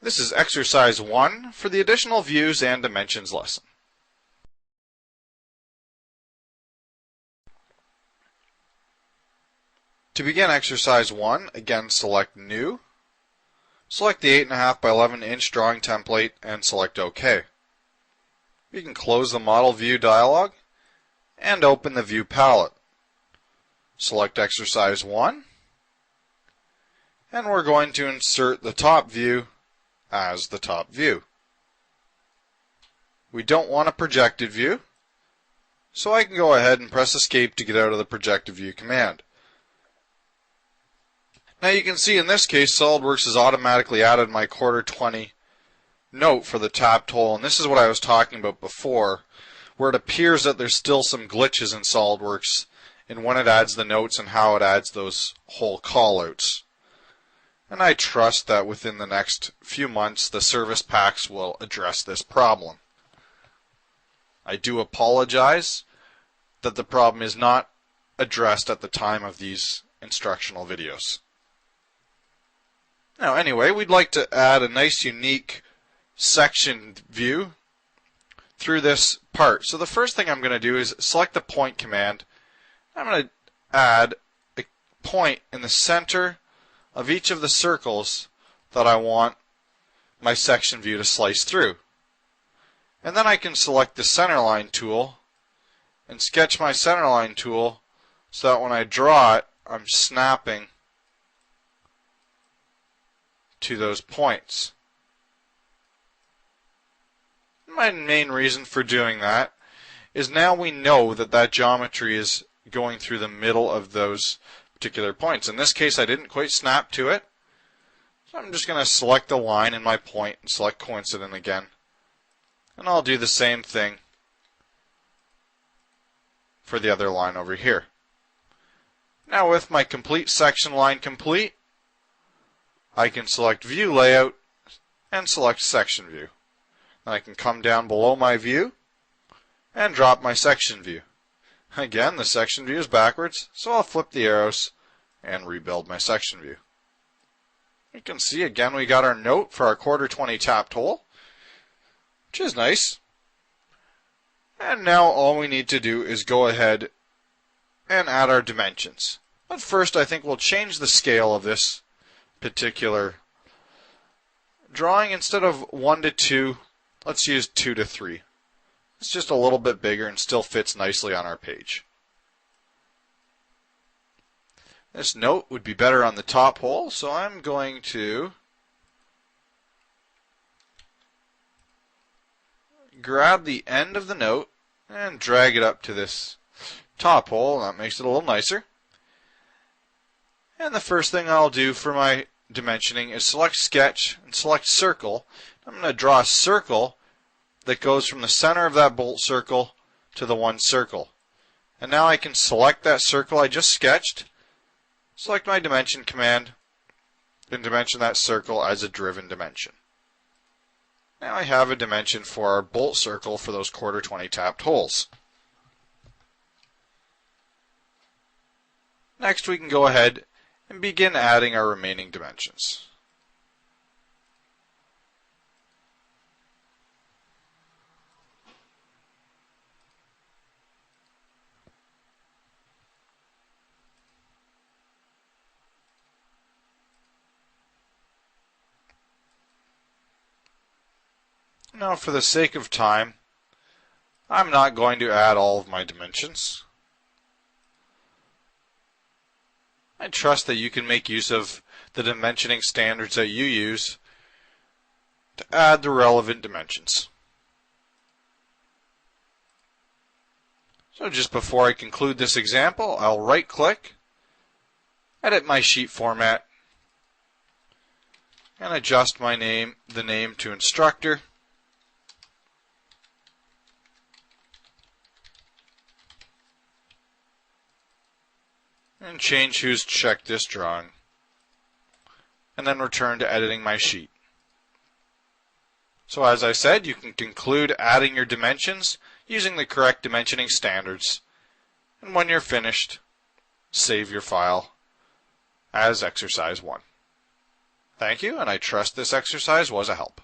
This is exercise 1 for the additional views and dimensions lesson. To begin exercise 1, again select New, select the 8.5 by 11 inch drawing template and select OK. You can close the Model View dialog and open the View palette. Select exercise 1 and we're going to insert the top view as the top view. We don't want a projected view, so I can go ahead and press Escape to get out of the projected view command. Now you can see in this case SOLIDWORKS has automatically added my quarter 20 note for the tapped hole, and this is what I was talking about before, where it appears that there's still some glitches in SOLIDWORKS in when it adds the notes and how it adds those hole callouts. And I trust that within the next few months the service packs will address this problem. I do apologize that the problem is not addressed at the time of these instructional videos. Now anyway, we'd like to add a nice unique section view through this part. So the first thing I'm going to do is select the point command. I'm going to add a point in the center of each of the circles that I want my section view to slice through. And then I can select the centerline tool and sketch my centerline tool so that when I draw it, I'm snapping to those points. My main reason for doing that is now we know that that geometry is going through the middle of those particular points. In this case I didn't quite snap to it, so I'm just going to select the line in my point and select coincident again. And I'll do the same thing for the other line over here. Now with my complete section line complete, I can select View Layout and select Section View. And I can come down below my view and drop my section view. Again, the section view is backwards, so I'll flip the arrows and rebuild my section view. You can see again we got our note for our quarter 20 tapped hole, which is nice. And now all we need to do is go ahead and add our dimensions. But first I think we'll change the scale of this particular drawing. Instead of 1 to 2, let's use 2 to 3. It's just a little bit bigger and still fits nicely on our page. This note would be better on the top hole, so I'm going to grab the end of the note and drag it up to this top hole. That makes it a little nicer. And the first thing I'll do for my dimensioning is select Sketch and select Circle. I'm going to draw a circle that goes from the center of that bolt circle to the one circle. And now I can select that circle I just sketched, select my dimension command, and dimension that circle as a driven dimension. Now I have a dimension for our bolt circle for those quarter 20 tapped holes. Next we can go ahead and begin adding our remaining dimensions. Now for the sake of time, I'm not going to add all of my dimensions. I trust that you can make use of the dimensioning standards that you use to add the relevant dimensions. So just before I conclude this example, I'll right-click, edit my sheet format, and adjust the name to Instructor. And change who's checked this drawing, and then return to editing my sheet. So as I said, you can conclude adding your dimensions using the correct dimensioning standards, and when you're finished, save your file as exercise 1. Thank you, and I trust this exercise was a help.